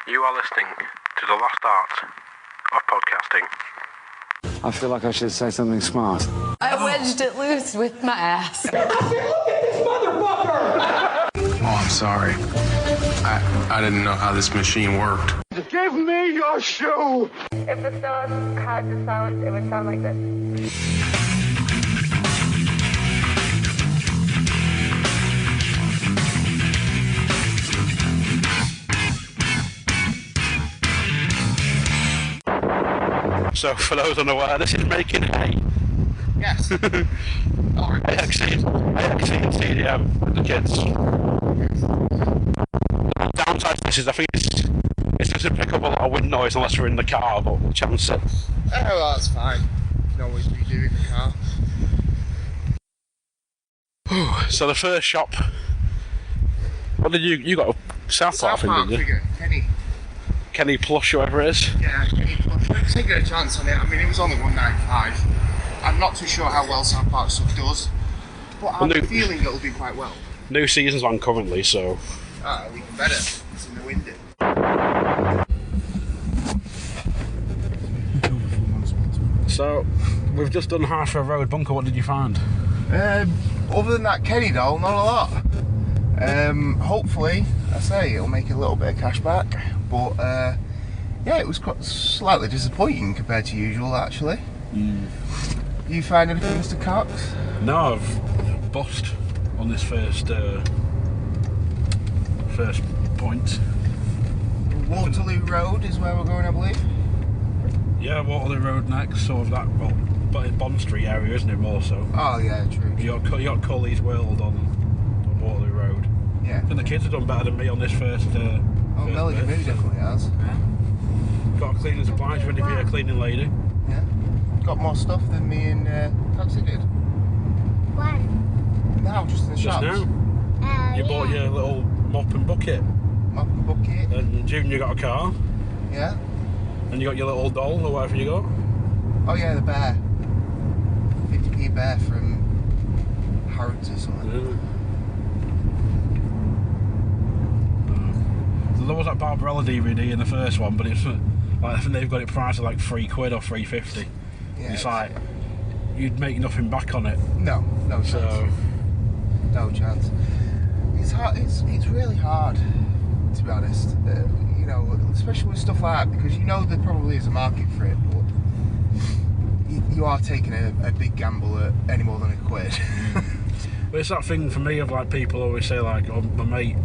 You are listening to the lost art of podcasting. I feel like I should say something smart. I wedged it loose with my ass. I said, look at this motherfucker! Oh, I'm sorry. I didn't know how this machine worked. Give me your shoe! If the stone had to sound, it would sound like this. So, for those unaware, this is makin-hay. Yes. I actually see the kids. The downside to this is I think it doesn't pick up a lot of wind noise unless we're in the car, but we'll chance it. Oh, well, that's fine. You can always redo in the car. So the first shop. What did you got? South Park, didn't you? Figure, Kenny Plush, whoever it is. Yeah, Kenny Plush. I'm taking a chance on it. I mean, it was only $1.95. I'm not too sure how well South Park stuff does, but I'm feeling it'll do quite well. New season's on currently, so. Ah, even better. It's in the window. So, we've just done half a road. Bunker, what did you find? Other than that Kenny doll, not a lot. Hopefully, I say it'll make a little bit of cash back, but yeah, it was quite slightly disappointing compared to usual, actually. You find anything, Mr. Cox? No, I've bust on this first point. Waterloo Road is where we're going, I believe. Yeah, Waterloo Road next, sort of that, well, but in Bond Street area, isn't it, more so? Oh yeah, true. You got Cully's World on Waterloo Road. Yeah. I think the kids have done better than me on this first. Oh, Melody Moo definitely has. Yeah. Got a cleaning supply, ready to be a cleaning lady. Yeah. Got more stuff than me and Coxy did. When? Now, just in the shops. Just now. You bought your little mop and bucket. Mop and bucket. And Junior got a car. Yeah. And you got your little doll or whatever you got. Oh yeah, the bear. 50p bear from Harrods or something. So there was that Barbarella DVD in the first one, but it's like I think they've got it priced at like £3 or $3.50. Yeah, it's like you'd make nothing back on it. No chance. So no chance. It's hard. It's really hard, to be honest. You know, especially with stuff like that, because you know there probably is a market for it, but you are taking a big gamble at any more than £1. But it's that thing for me of like people always say like, oh, my mate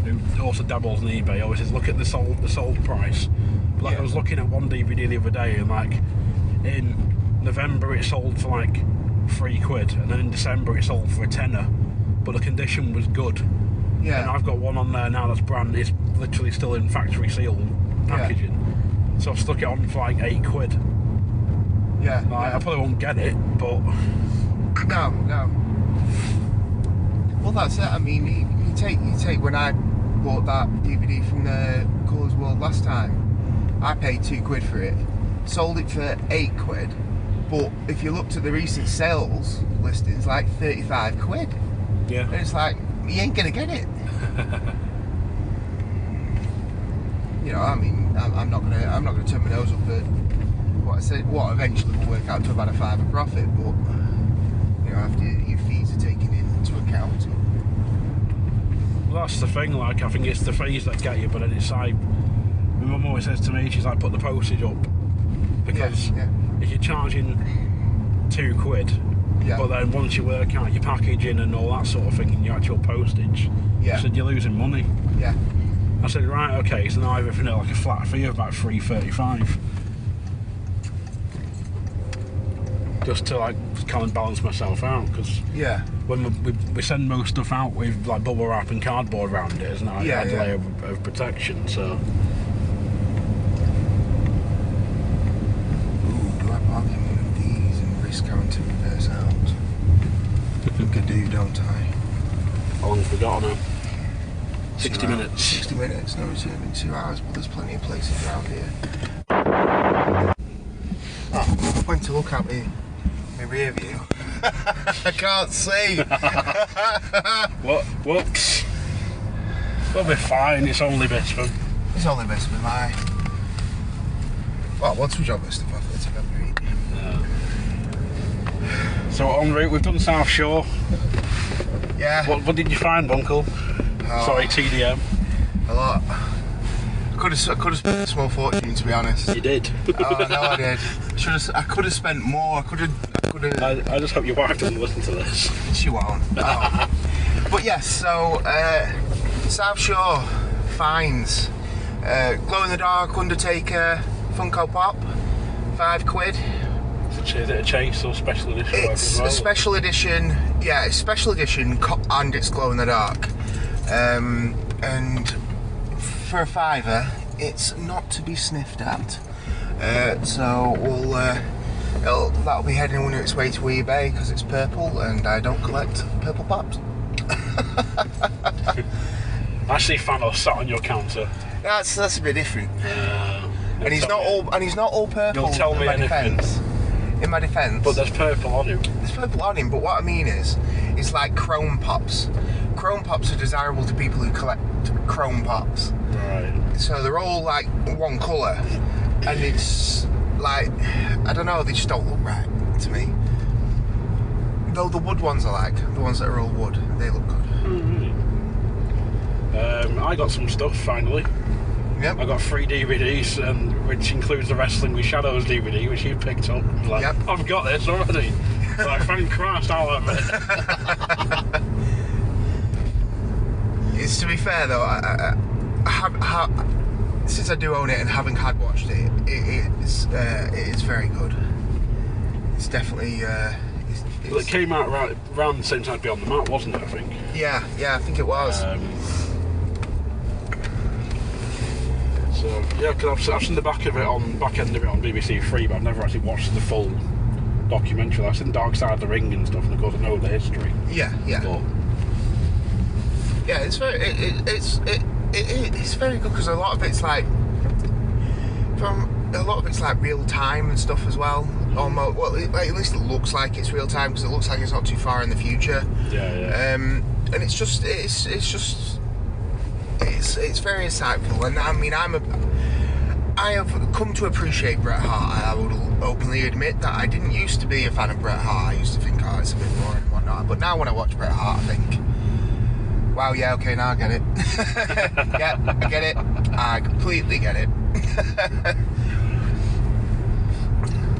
who also dabbles in eBay always says look at the sold price. But like I was looking at one DVD the other day and like in November it sold for like £3 and then in December it sold for £10, but the condition was good. Yeah. And I've got one on there now that's it's literally still in factory sealed packaging. Yeah. So I've stuck it on for like £8. Yeah. Like, I probably won't get it, but no. Well, that's it. I mean, you take when I bought that DVD from the Colours World last time, I paid £2 for it, sold it for £8, but if you looked at the recent sales listings, like £35. Yeah. And it's like, you ain't gonna get it. You know, I mean, I'm not gonna turn my nose up at what eventually will work out to about a £5 profit, but you know, after your fees are taken into account. Well, that's the thing. Like, I think it's the fees that get you, but then it's like my mum always says to me, she's like, put the postage up because if you're charging £2, but then once you work out your packaging and all that sort of thing and your actual postage, I said you're losing money. Yeah. I said, right, okay, so now I've everything at like a flat fee of about £3.35. Just to like kind of balance myself out, because when we send most stuff out with like bubble wrap and cardboard around it, isn't it? Like a layer of protection, so. Ooh, do I park in one of these and risk having to reverse out? I think I do, don't I? How long have we got on it? 60 minutes. 60 minutes, no return in 2 hours, but there's plenty of places around here. Oh, I went to look at me rear view. I can't see. Whoops. We'll be fine, it's only Bispham. It's only best with my... Well, what's your job with stuff off the tip of the So en route, we've done South Shore. Yeah. What did you find, Bunkle? Sorry, TDM. A lot. I could have spent a small fortune, to be honest. You did. Oh, no, I did. I could have spent more. I could have. I just hope your wife doesn't listen to this. She won't. No. But yes, so South Shore finds glow in the dark Undertaker Funko Pop, £5. Is it a chase or special edition? It's a special edition. Yeah, it's special edition and it's glow in the dark. And for a £5, it's not to be sniffed at. So that'll be heading on its way to eBay because it's purple, and I don't collect purple pops. I see Thanos sat on your counter. That's a bit different. And he's not all purple. You'll tell me anything. In my defence. But there's purple on him. There's purple on him, but what I mean is, it's like chrome pops. Chrome pops are desirable to people who collect chrome pops. Right. So they're all like one colour, and it's like, I don't know, they just don't look right to me. Though the wood ones I like, the ones that are all wood, they look good. I got some stuff finally. Yep. I got 3 DVDs, which includes the Wrestling with Shadows DVD, which you picked up. Like, yep. I've got this already. Like, thank Christ, I'll have it. It's, to be fair though, I since I do own it and having watched it, it is very good. It's definitely. Well, it came out around the same time Beyond the Mat, wasn't it? I think. Yeah, I think it was. So yeah, because I've seen the back end of it on BBC Three, but I've never actually watched the full documentary. I've seen Dark Side of the Ring and stuff, and of course I know the history. Yeah. But yeah, it's very it's very good because a lot of it's like real time and stuff as well. Almost, well, at least it looks like it's real time because it looks like it's not too far in the future. Yeah. And it's very insightful, and I mean I have come to appreciate Bret Hart. I would openly admit that I didn't used to be a fan of Bret Hart. I used to think, oh, it's a bit boring and whatnot. But now when I watch Bret Hart, I think, wow, yeah, okay, now I get it. Yeah, I get it. I completely get it.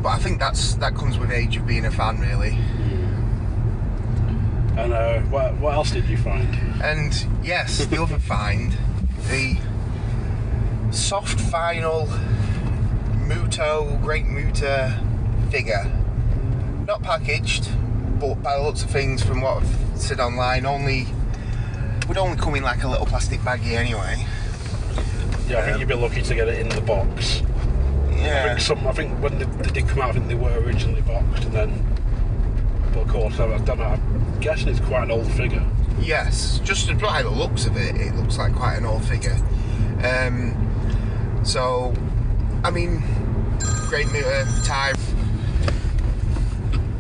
But I think that comes with age of being a fan, really. And what else did you find? And yes, the other find, the soft vinyl Great Muta figure. Not packaged, but by the looks of things, from what I've said online, would only come in like a little plastic baggie anyway. Yeah, I think you'd be lucky to get it in the box. Yeah. I think when they did come out, I think they were originally boxed, and then, but of course, I don't know. I'm guessing it's quite an old figure. Yes, just by the looks of it, it looks like quite an old figure. So, I mean, Great Muta time.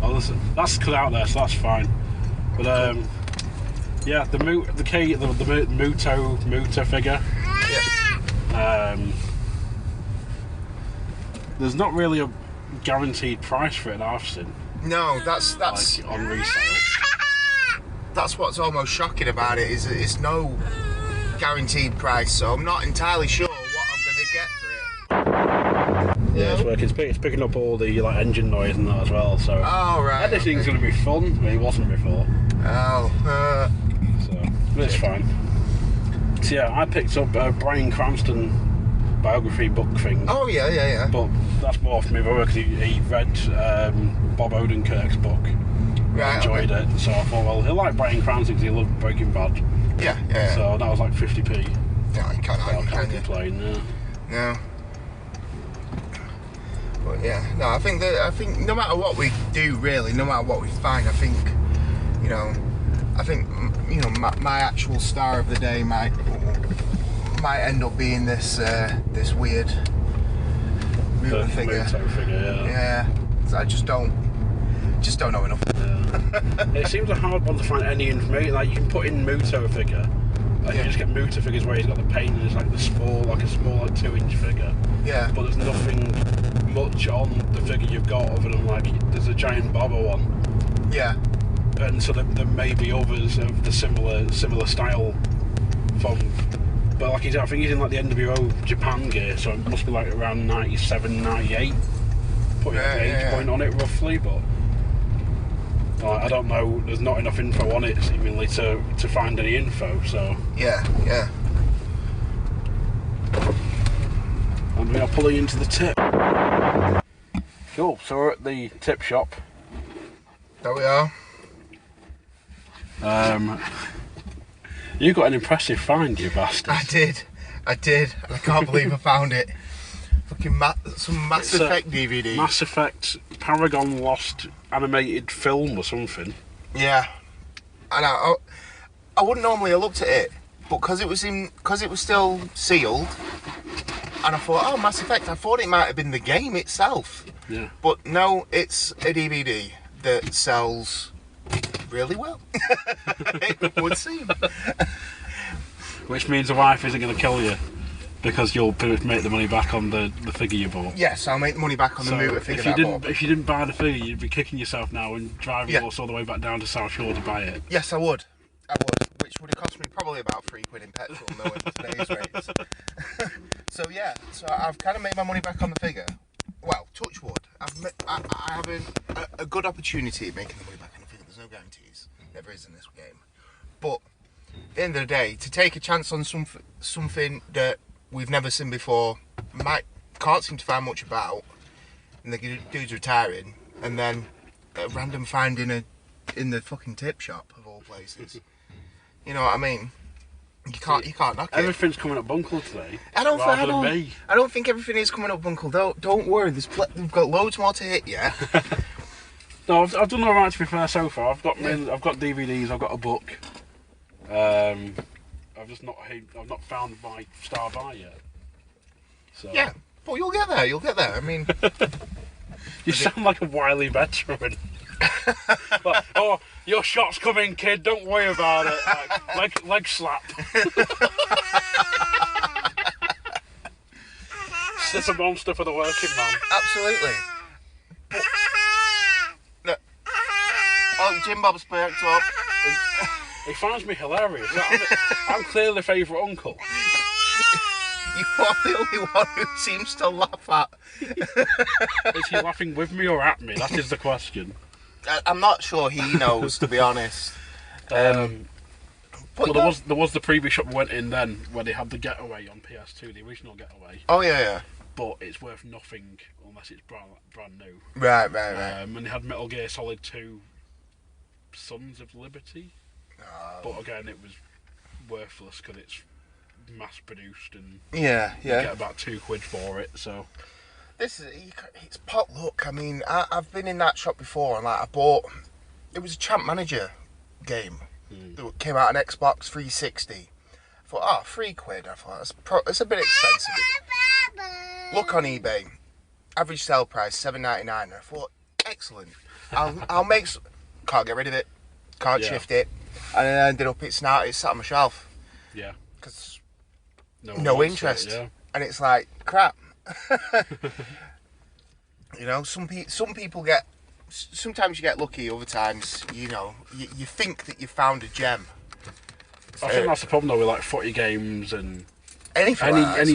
Oh, listen, that's cut out there, so that's fine. But yeah, the Muta figure. Yeah. There's not really a guaranteed price for it that I've seen. No, that's like on resale. That's what's almost shocking about it, is that it's no guaranteed price. So I'm not entirely sure what I'm going to get for it. Yeah, it's working. It's picking up all the like engine noise and that as well. So oh right, editing's okay. going to be fun. I mean, it wasn't before. Oh. So it's fine. So yeah, I picked up a Bryan Cranston biography book thing. Oh yeah. But that's more for me because he read Bob Odenkirk's book. Right, Enjoyed it, so I thought, well, he'll like Bryan Cranston because he loved Breaking Bad. Yeah. So that was like 50p. No, you can't So I argue, can't can you? complain. No. But yeah, no, I think no matter what we do, really, no matter what we find, I think my actual star of the day might end up being this weird Muta figure. Muta figure, Yeah. So I just don't know enough. It seems a hard one to find any information. Like you can put in Muta figure, Like you just get Muta figures where he's got the paint and it's like a small like 2-inch figure. Yeah. But there's nothing much on the figure you've got other than like there's a giant bobber one. Yeah. And so there may be others of the similar style from. But like I think he's in like the NWO Japan gear, so it must be like around 97, 98. Putting an age point on it roughly, but I don't know. There's not enough info on it seemingly to find any info. So yeah. And we are pulling into the tip. Cool. So we're at the tip shop. There we are. You got an impressive find, you bastard. I did. And I can't believe I found it. Fucking some Mass Effect DVD. Mass Effect Paragon Lost animated film or something. Yeah. And I wouldn't normally have looked at it, but because it was still sealed, and I thought, oh, Mass Effect. I thought it might have been the game itself. Yeah. But no, it's a DVD that sells really well. It would seem. Which means the wife isn't going to kill you because you'll make the money back on the figure you bought. Yes, I'll make the money back on the Muta figure that I bought. If you didn't buy the figure, you'd be kicking yourself now and driving us all the way back down to South Shore to buy it. Yes, I would. Which would have cost me probably about £3 in petrol, knowing today's rates. So I've kind of made my money back on the figure. Well, touch wood. I have a good opportunity at making the money back on the figure. There's no guarantees. Never is in this game. But at the end of the day, to take a chance on something that we've never seen before, can't seem to find much about, and the dude's retiring, and then a random find in the fucking tip shop of all places. You know what I mean? You can't knock it. Everything's coming up Bunkle today. I don't think everything is coming up Bunkle. Don't worry. We've got loads more to hit yet. No, I've done all right to be fair so far. I've got DVDs. I've got a book. I've not found my star buy yet. So. Yeah, but you'll get there. I mean, you sound like a wily veteran. Like, oh, your shot's coming, kid. Don't worry about it. Leg slap. It's a monster for the working man. Absolutely. Look. Oh, Jim Bob's perked up. He finds me hilarious. I'm clearly the favourite uncle. You are the only one who seems to laugh at. Is he laughing with me or at me? That is the question. I'm not sure he knows, to be honest. Well, there was the previous shop we went in then where they had the Getaway on PS2, the original Getaway. Oh yeah. But it's worth nothing unless it's brand new. Right. And they had Metal Gear Solid 2 Sons of Liberty. But again, it was worthless because it's mass produced and you get about £2 for it. So it's pot luck. I mean, I've been in that shop before, and I bought. It was a Champ Manager game that came out on Xbox 360. I thought, £3. I thought it's a bit expensive. Look on eBay, average sale price $7.99. I thought, excellent. I'll make. Can't get rid of it. Can't shift it. And then I ended up it's sat on my shelf. Yeah. Because no interest. And it's like crap. You know, some people get. Sometimes you get lucky. Other times, you think that you found a gem. I think that's the problem though with like footy games and any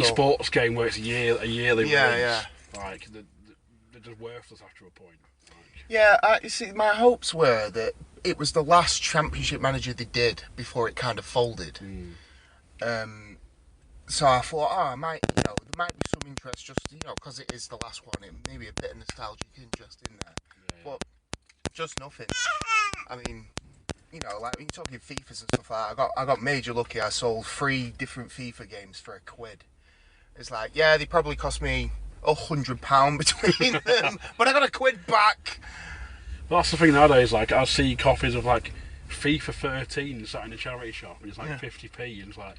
sports game where it's a yearly release. Yeah. Like they're just worthless after a point. You see, my hopes were that it was the last Championship Manager they did before it kind of folded. So I thought, there might be some interest just, because it is the last one, maybe a bit of nostalgic interest in there. But just nothing. I mean, like when you're talking FIFAs and stuff like that, I got major lucky. I sold 3 different FIFA games for £1. It's like, they probably cost me £100 between them, but I got £1 back. Well, that's the thing nowadays. Like I see copies of like FIFA 13 sat in a charity shop, and it's like 50p, and it's like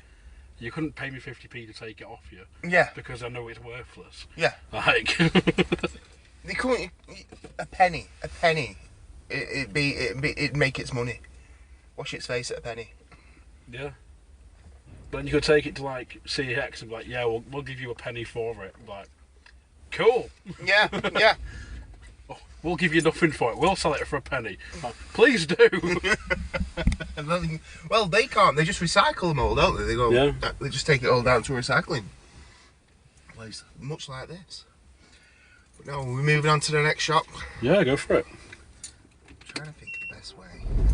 you couldn't pay me 50p to take it off you. Yeah. Because I know it's worthless. Yeah. Like they couldn't a penny. It'd make its money. Wash its face at a penny. Yeah. But then you could take it to like CX and be like, yeah, we'll give you a penny for it. I'm like, cool. Yeah, yeah. Oh, we'll give you nothing for it. We'll sell it for a penny. Like, please do. And then, well, they can't. They just recycle them all, don't they? They go. Yeah. They just take it all down to a recycling place, much like this. But no, we're moving on to the next shop. Yeah, go for it. I'm trying to think of the best way.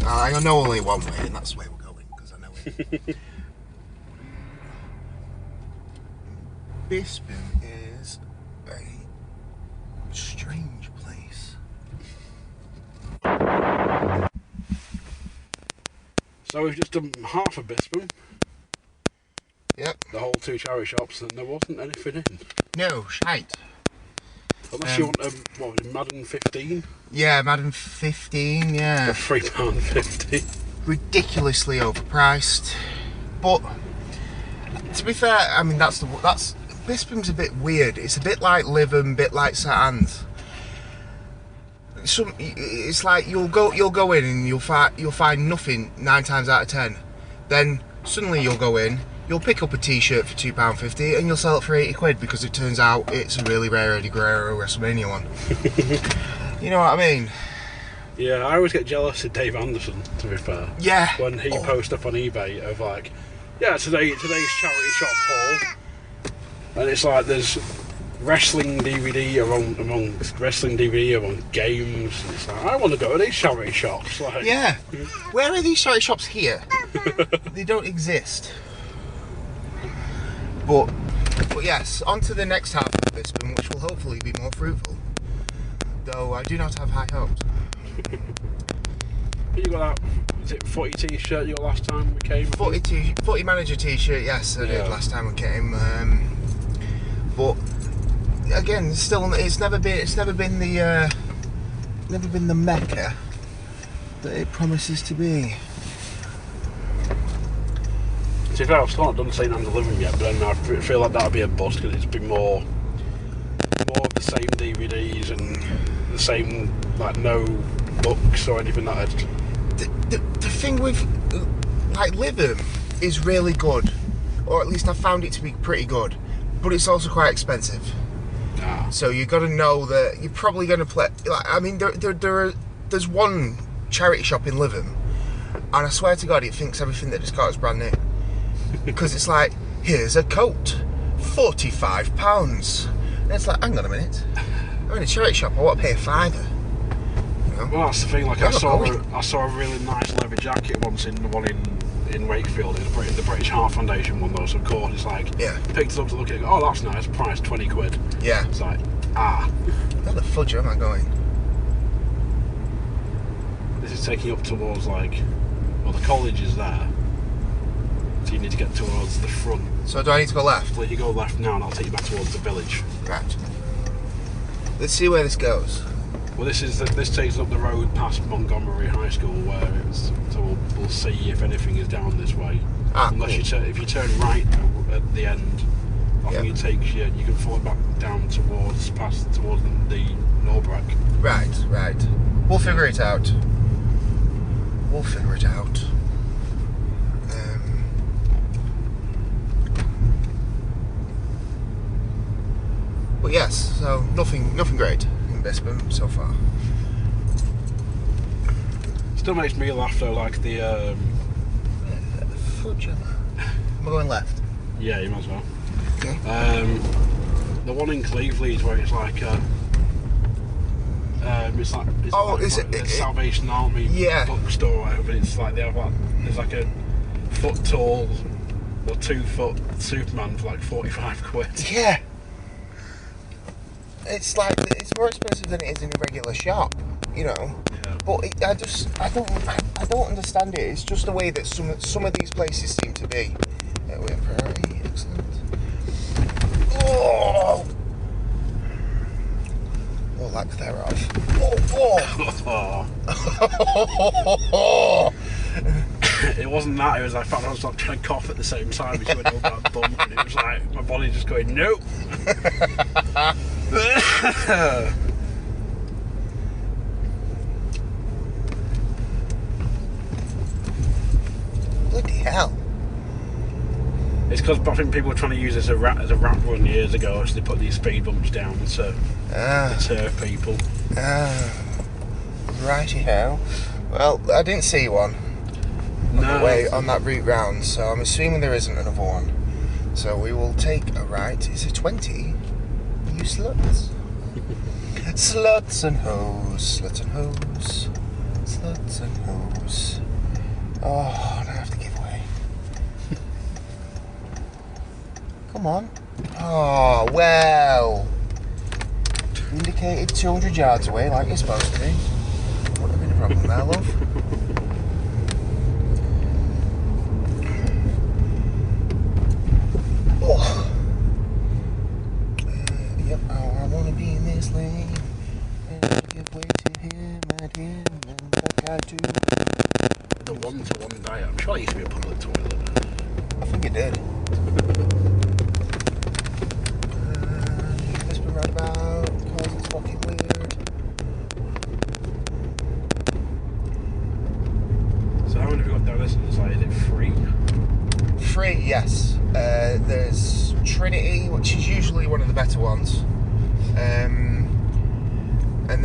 I know only one way, and that's the way we're going because I know it. Bisping is a strange place. So we've just done half of Bisping, Yep. the whole 2 charity shops, and there wasn't anything in. No, shite. Unless you want what was it, Madden 15? Yeah, Madden 15, yeah. For £3.50. Ridiculously overpriced. But to be fair, I mean that's Bisping's a bit weird. It's a bit like Lytham, a bit like St Anne's. It's like you'll go in and you'll find nothing 9 times out of 10. Then suddenly you'll go in, you'll pick up a t-shirt for £2.50 and you'll sell it for 80 quid because it turns out it's a really rare Eddie Guerrero WrestleMania one. You know what I mean? Yeah, I always get jealous of Dave Anderson, to be fair. Yeah. When he posts up on eBay of like, yeah, today's charity shop haul. And it's like there's wrestling DVD among games. And it's like, I want to go to these charity shops. Like, Yeah. Where are these charity shops here? They don't exist. But yes, on to the next half of Bisping, which will hopefully be more fruitful. Though I do not have high hopes. You got that, was it footy t-shirt you got last time we came? Footy manager t-shirt, yes, I did last time we came. But again, still, it's never been the mecca that it promises to be. To be fair, I've still not done St Anne's Living yet, but then I feel like that'll be a bust because it's been more of the same DVDs and the same, like, no books or anything like that. The thing with like Lytham is really good, or at least I found it to be pretty good, but it's also quite expensive. So you've got to know that you're probably going to play. Like, I mean, there's one charity shop in Lytham, and I swear to God, it thinks everything that it's got is brand new. Because it's like, here's a coat, £45. And it's like, hang on a minute, I'm in a charity shop. I want to pay £5. You know? Well, that's the thing. Like, I saw a really nice leather jacket once in the one in Wakefield. It's the British Heart Foundation one, though. So of course, it's like, picked it up to look at it. Oh, that's nice. Price 20 quid. Yeah. It's like, Where the fudge am I going? This is taking you up towards like, well, the college is there. So you need to get towards the front. So do I need to go left? Well, you go left now, and I'll take you back towards the village. Right. Let's see where this goes. Well, this takes up the road past Montgomery High School, where it's. So we'll see if anything is down this way. Unless cool. if you turn right at the end, I think it takes you. You can follow it back down towards the Norbreck. Right. We'll figure it out. But yes, so nothing great in Bisping so far. Still makes me laugh though, like the. Fudge am I? Am I going left? Yeah, you might as well. Okay. The one in Cleveland where it's like. It's a Salvation Army bookstore or whatever. It's like they have like there's like a foot tall or 2 foot Superman for like 45 quid. Yeah. It's like it's more expensive than it is in a regular shop, you know. Yeah. But I don't understand it. It's just the way that some of these places seem to be. We're very excellent. Oh, lack thereof. It wasn't that. It was like I was like trying to cough at the same time as you went over that bump, and it was like my body just going nope. Bloody hell. It's because I think people were trying to use this as a rap run years ago, so they put these speed bumps down to deter people. Righty-ho. Well, I didn't see one on that route round, so I'm assuming there isn't another one. So we will take a right. Is it 20? You sluts. Sluts and hoes. Sluts and hoes. Sluts and hoes. Oh, I have to give way. Come on. Oh, well. Indicated 200 yards away like you're supposed to be. Wouldn't have been a problem there, love. Oh. Yep, I want to be in this lane. And give way to him and him and that guy too. The one-to-one diet. I'm sure it used to be a public toilet. I think it did. This been right about because it's fucking weird. So how many have we got down this? Is it 3? 3, yes. There's Trinity, which is usually one of the better ones. And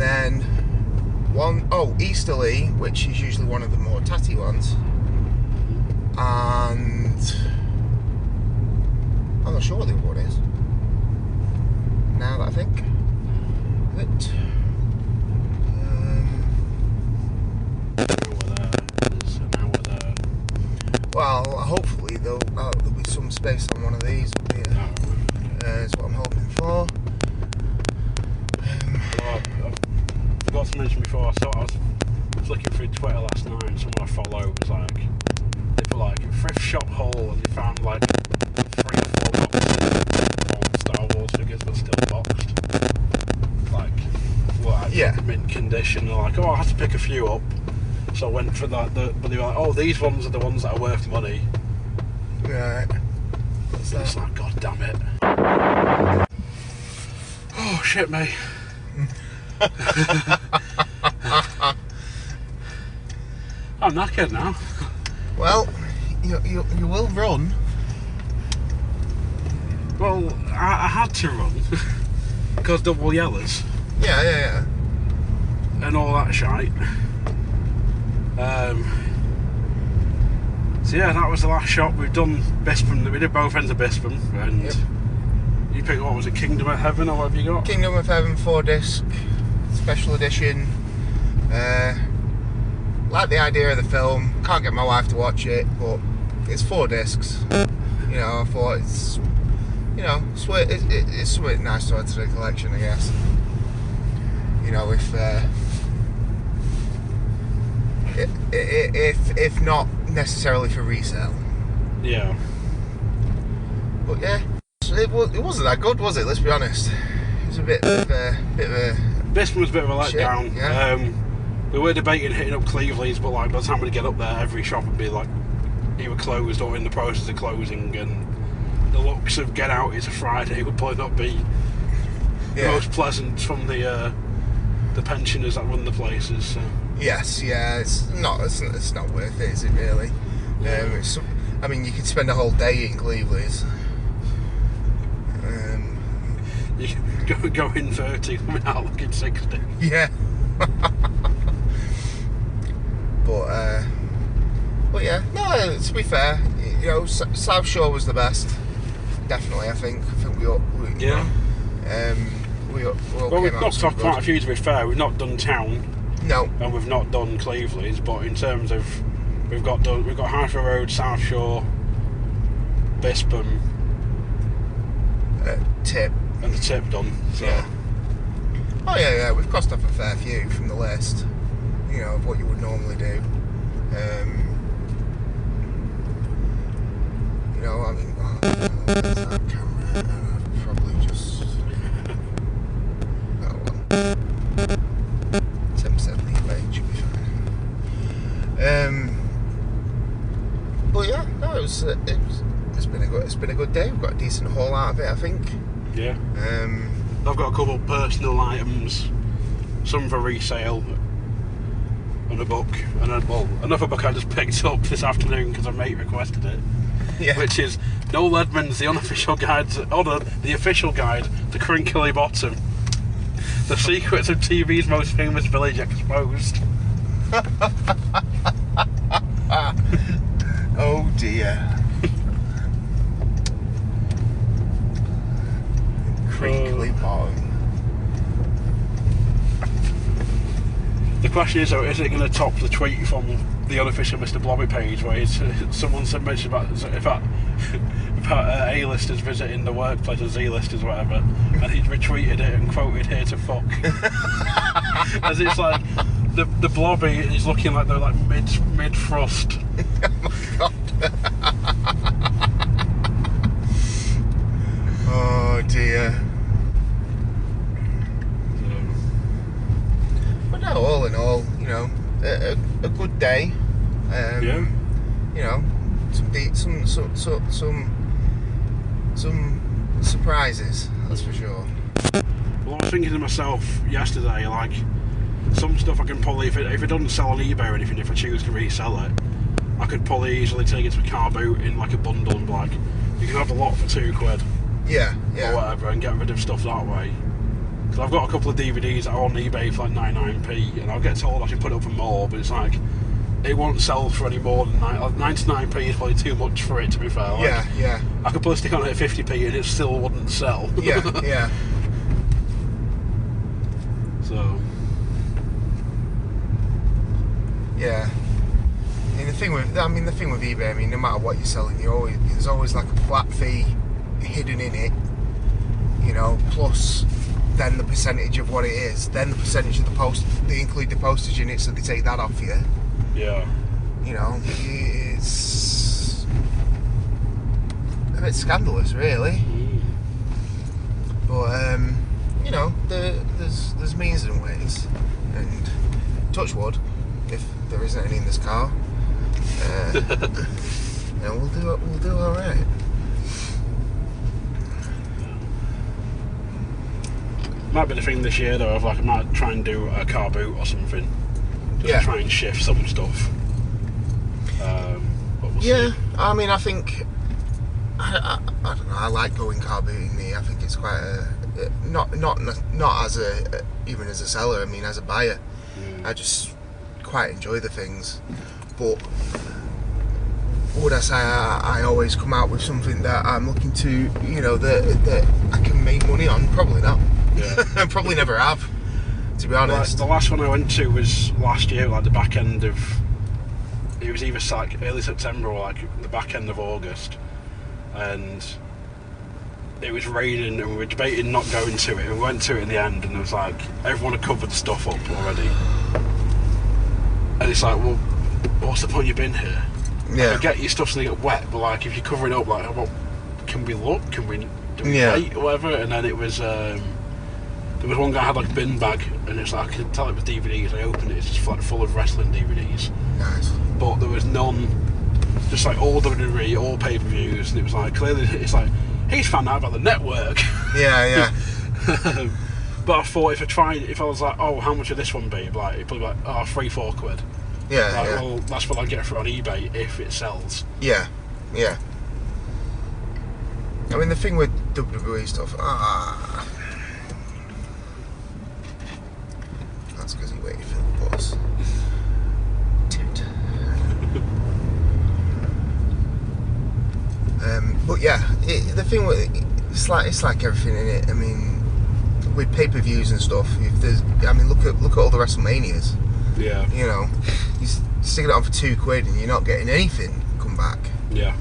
then Easterly, which is usually one of the more tatty ones. And I'm not sure what the other one is. Now that I think Now we're there. well, hopefully there'll be some space on one of these up here. Is what I'm hoping for. I forgot to mention before, I was flicking through Twitter last night and someone I follow was like, they put like thrift shop haul and they found like 3 or 4 boxes of Star Wars figures but still boxed. Like, mint condition. They're like, oh, I had to pick a few up. So I went for that, but they were like, oh, these ones are the ones that are worth money. Right. What's that? It's like, god damn it. Oh, shit, mate. I'm knackered now. Well, you will run. Well, I had to run because double yellers Yeah. and all that shite. So yeah, that was the last shop. We've done Bispam. We did both ends of Bispam, and you picked, what was it, Kingdom of Heaven, or what have you got? Kingdom of Heaven 4-disc special edition. Like the idea of the film. Can't get my wife to watch it, but it's 4 discs. You know, I thought it's, you know, it's something nice to add to the collection, I guess. You know, if not necessarily for resale. Yeah. But yeah, it wasn't that good, was it? Let's be honest. It was a bit of a Bispam was a bit of a letdown. Yeah. We were debating hitting up Cleveland's, but like by the time we get up there, every shop would be like either closed or in the process of closing, and the looks of Get Out It's a Friday would probably not be the most pleasant from the pensioners that run the places. So. Yes, yeah, it's not worth it, is it really? I mean, you could spend a whole day in Cleveland's. You could go in 30, coming out looking 60. Yeah. But yeah, no, to be fair, you know, South Shore was the best. Definitely, I think we all Well, came we've out knocked off good. quite a few, to be fair. We've not done Town. No. And we've not done Cleveland's, but in terms of we've got Highfield Road, South Shore, Bispam, Tip. and the Tip done. So. Yeah. Oh yeah, we've crossed off a fair few from the list. You know, of what you would normally do. You know, I mean, there's that camera. I'll probably just that one. 770 range should be fine. But yeah, no, it's been a good day. We've got a decent haul out of it, I think. Yeah. I've got a couple of personal items, some for resale, and a book, and another book I just picked up this afternoon because a mate requested it. Yeah. Which is Noel Edmonds, the unofficial guide, the official guide to Crinkly Bottom. The secrets of TV's most famous village exposed. Oh dear. Crinkly Bottom. The question is, though, is it going to top the tweet from the unofficial Mr. Blobby page where someone said mentioned about A-listers visiting the workplace or Z-listers or whatever, and he'd retweeted it and quoted "here to fuck." As it's like the Blobby is looking like they're like mid thrust. Oh my god. Oh dear. But no, all in all, you know, a good day. Yeah. You know, some surprises, that's for sure. Well, I was thinking to myself yesterday, like, some stuff I can probably, if it doesn't sell on eBay or anything, if I choose to resell it, I could probably easily take it to a car boot in like a bundle and be like, you can have the lot for £2 Yeah. or whatever, and get rid of stuff that way. Because I've got a couple of DVDs that are on eBay for like 99p, and I'll get told I should put it up for more, but it's like, it won't sell for any more than 99p is probably too much for it, to be fair. Like, yeah. I could put a stick on it at 50p and it still wouldn't sell. Yeah. So. Yeah. And the thing with eBay, I mean, no matter what you're selling, there's always like a flat fee hidden in it, you know, plus then the percentage of what it is, then the percentage of the post, they include the postage in it, so they take that off you. Yeah. You know, it's a bit scandalous, really. But you know, there's means and ways, and touch wood, if there isn't any in this car, you know, we'll do all right. Might be the thing this year though, of like I might try and do a car boot or something. Just to try and shift some stuff. But we'll see. I mean, I think I don't know. I like going car booting. I think it's quite not as even as a seller. I mean, as a buyer, I just quite enjoy the things. But would I say I always come out with something that I'm looking to, you know, that I can make money on? Probably not. Yeah. I probably never have, to be honest. The last one I went to was last year, like the back end of. It was either like early September or like the back end of August, and it was raining, and we were debating not going to it. And we went to it in the end, and it was like everyone had covered the stuff up already, and it's like, well, what's the point you've been here? Yeah. I get your stuff's gonna get wet, but like if you're covering it up, like, what can we look? Can we do we wait or whatever? And then it was. There was one guy who had like a bin bag, and it's like I could tell it was DVDs. I opened it, it's just like full of wrestling DVDs. Nice. But there was none, just like all WWE, all pay-per-views, and it was like clearly it's like he's found out about the network. Yeah. But I thought if I was like, oh, how much would this one be? Like it'd probably be like, oh, £3-4. Yeah. Like, well, that's what I get for it on eBay if it sells. Yeah. I mean, the thing with WWE stuff, that's because he waited for the bus. But yeah, the thing with it's like everything in it. I mean, with pay-per-views and stuff, look at all the WrestleManias. Yeah. You know, you're sticking it on for £2 and you're not getting anything come back. Yeah.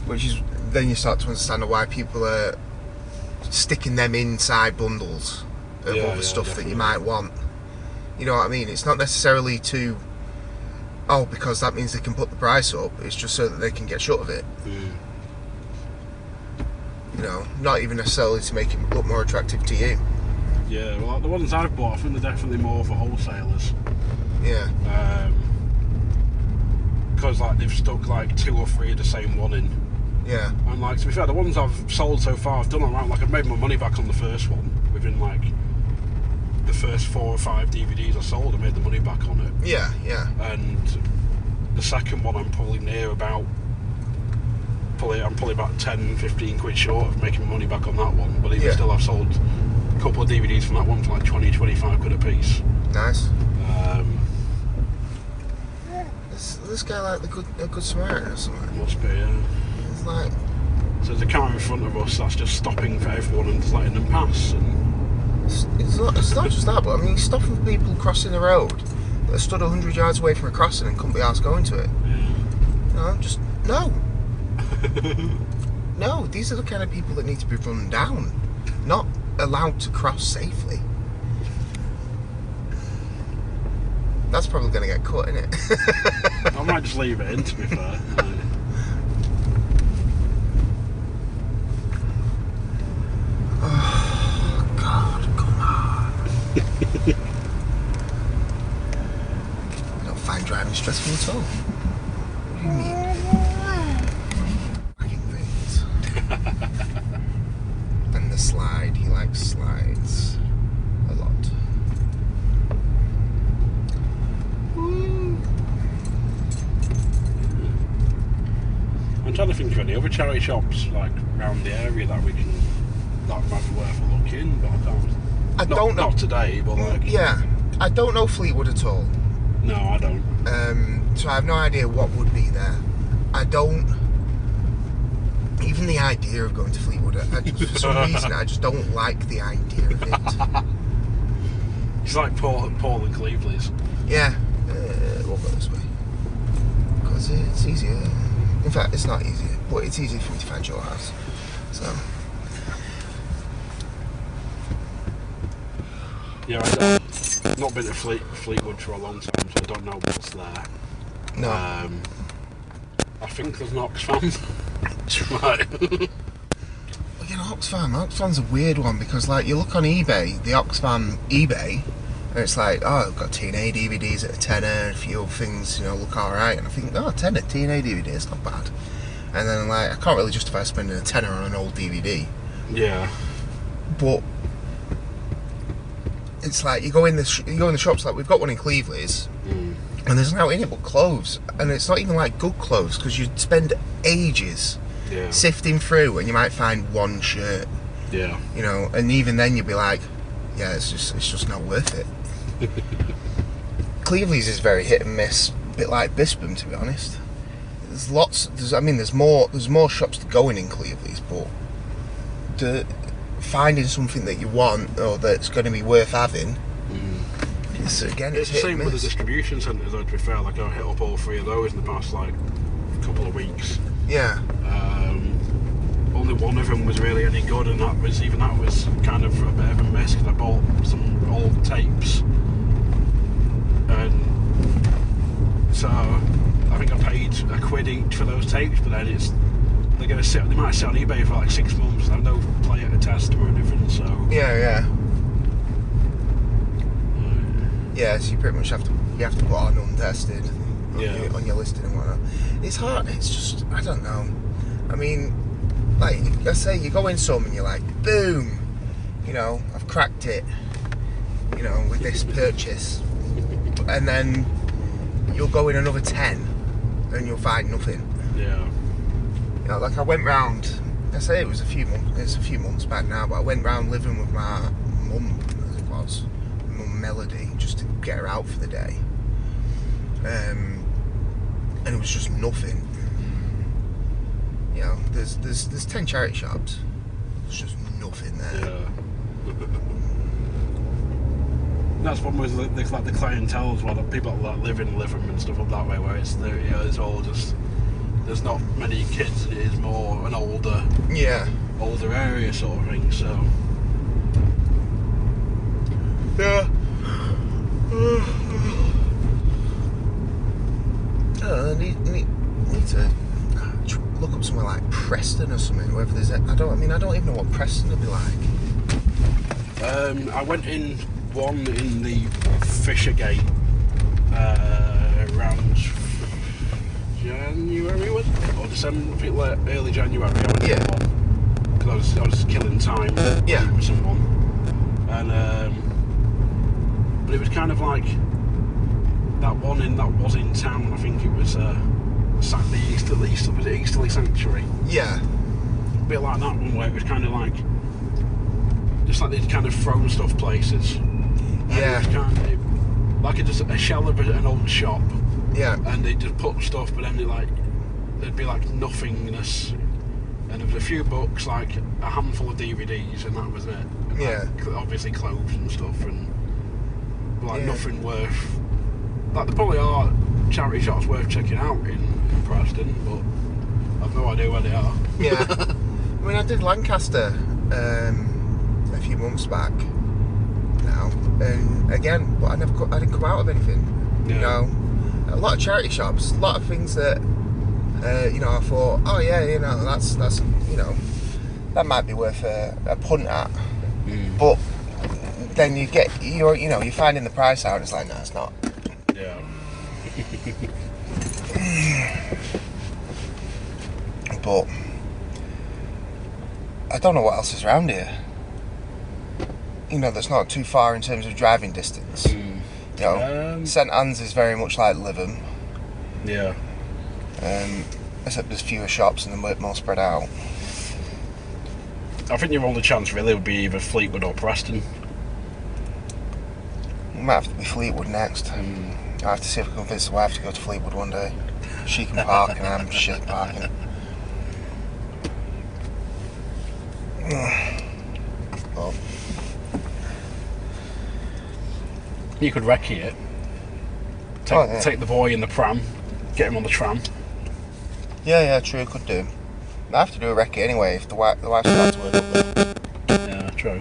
Which is then you start to understand why people are sticking them inside bundles of all the stuff that you might want. You know what I mean? It's not necessarily because that means they can put the price up. It's just so that they can get shut of it. You know, not even necessarily to make it look more attractive to you. Yeah, well, the ones I've bought, I think they're definitely more for wholesalers. Yeah. Because like they've stuck like 2 or 3 of the same one in. Yeah. And like, to be fair, the ones I've sold so far, I've done alright. Like I've made my money back on the first one within like the first 4 or 5 DVDs I sold. I made the money back on it. Yeah. And the second one, I'm probably near about I'm probably about 10, 15 quid short of making money back on that one, but even still I've sold a couple of DVDs from that one for like 20, 25 quid a piece. Nice. This guy like a good Samaritan or something? Must be, yeah. It's like... So there's a car in front of us that's just stopping for everyone and just letting them pass. And it's not just that, but I mean, stopping people crossing the road that stood 100 yards away from a crossing and couldn't be asked going to it. No, just no. No, these are the kind of people that need to be run down, not allowed to cross safely. That's probably going to get cut, isn't it? I might just leave it in, to be fair. Oh, God, come on. I don't find driving stressful at all. What do you mean? Fucking things. And the slide, he likes slides a lot. I'm trying to think of any other charity shops like around the area that might be worth a look in, but I don't know. Not today, but like... Yeah, I don't know Fleetwood at all. No, I don't. So I have no idea what would be there. I don't... Even the idea of going to Fleetwood, for some reason, I just don't like the idea of it. It's like Paul and Cleveland's. Yeah, we'll go this way. Because it's easier. In fact, it's not easier, but it's easier for me to find your house. So... Yeah, I've not been to Fleetwood for a long time, so I don't know what's there. No. I think there's an Oxfam. Right. Well, you know, Oxfam's a weird one because, like, you look on eBay, the Oxfam eBay, and it's like, oh, I've got TNA DVDs at a tenner, a few other things, you know, look alright. And I think, oh, tenner, TNA DVD, it's not bad. And then, like, I can't really justify spending a tenner on an old DVD. Yeah. But it's like you go in the shops, like we've got one in Cleveland's, and there's nothing in it but clothes, and it's not even like good clothes because you'd spend ages sifting through, and you might find one shirt. Yeah. You know, and even then you'd be like, yeah, it's just not worth it. Cleveland's is very hit and miss, a bit like Bispham, to be honest. There's more shops to go in Cleveland's, but finding something that you want or that's going to be worth having, it's the same with the distribution centres. To be fair, like I hit up all three of those in the past like couple of weeks. Yeah. Only one of them was really any good, and that was kind of a bit of a miss because I bought some old tapes, and so I think I paid £1 each for those tapes, but then they might sit on eBay for like 6 months. I have no player to test or anything, so yeah. So you pretty much have to put on untested on your listing and whatnot. It's hard. It's just, I don't know. I mean, like I say, you go in some and you're like, boom, you know, I've cracked it, you know, with this purchase, and then you'll go in another 10 and you'll find nothing. Yeah. You know, like I went round, I say it's a few months back now, but I went round living with my mum, as it was, Mum Melody, just to get her out for the day. And it was just nothing. You know, there's 10 charity shops, there's just nothing there. Yeah. That's one with like the clientele as well, the people that live in Liverham and stuff up that way, where it's all just, there's not many kids, it is more an older area sort of thing, so yeah. I need to look up somewhere like Preston or something, whether there's I don't even know what Preston would be like. I went in one in the Fishergate around January, was it? Or December, I think early January. I went in one because I was killing time with someone, and but it was kind of like that one that was in town. I think it was Easterly Sanctuary. Yeah. A bit like that one where it was kind of like, just like they'd kind of thrown stuff places. Yeah. It was kind of like just a shell of an old shop. Yeah. And they just put stuff, but then there'd be like nothingness. And there was a few books, like a handful of DVDs, and that was it. And Yeah. like, obviously clothes and stuff, and like nothing worth. Like there probably are charity shops worth checking out in Preston, but I've no idea where they are. Yeah. I mean, I did Lancaster a few months back now, and again, but I didn't come out of anything. Yeah. You know, a lot of charity shops, a lot of things that you know, I thought, oh yeah, you know, that's you know, that might be worth a punt at. But then you're finding the price out, and it's like, no, it's not. Yeah. But I don't know what else is around here. You know, that's not too far in terms of driving distance. You know, St Anne's is very much like Lytham. Yeah. Except there's fewer shops and they're more spread out. I think your only chance really would be either Fleetwood or Preston. It might have to be Fleetwood next. I have to see if I can convince the wife to go to Fleetwood one day. She can park and I'm shit at parking. Well, You could recce it. Take the boy in the pram, get him on the tram. yeah, true, could do. I have to do a recce anyway if the wife starts to work up there. Yeah, true.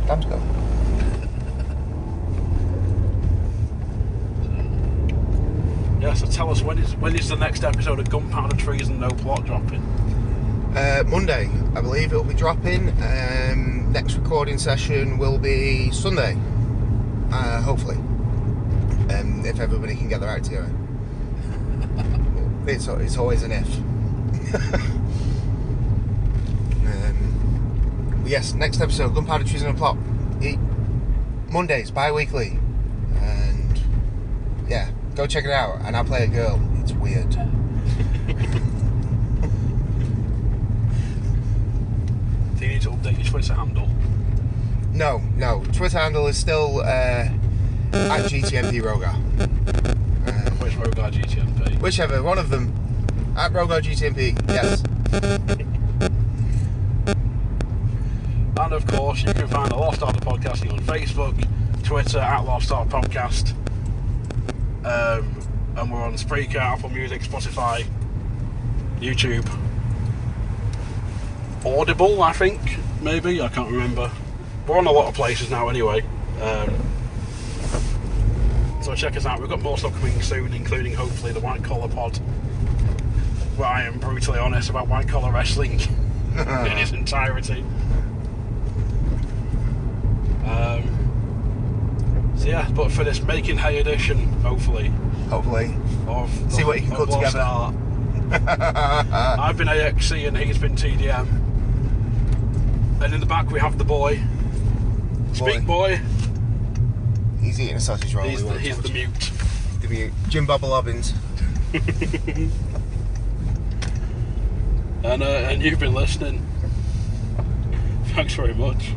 Time's go. Yeah, so tell us when is the next episode of Gunpowder, Treason, No Plot dropping? Monday, I believe it'll be dropping. Next recording session will be Sunday, hopefully. If everybody can get their act together. It's always an if. Yes, next episode, Gunpowder, Treason and Plot. Mondays, bi-weekly. And yeah, go check it out. And I'll play a girl. It's weird. Do you need to update your Twitter handle? No. Twitter handle is still at GTMP Rogar. Which Rogar GTMP? Whichever, one of them. At Rogar GTMP, yes. And of course, you can find the Lost Art of Podcasting on Facebook, Twitter at Lost Art Podcast. And we're on Spreaker, Apple Music, Spotify, YouTube. Audible, I think, maybe, I can't remember. We're on a lot of places now anyway. So check us out. We've got more stuff coming soon, including hopefully the White Collar Pod, where I am brutally honest about white collar wrestling in its entirety. So yeah, but for this makin-hay edition, hopefully, See what you can cut together. I've been AXC and he's been TDM. And in the back we have the boy. Speak boy. He's eating a sausage roll. He's the mute. The mute. Jim Bobble Lobbins. And you've been listening. Thanks very much.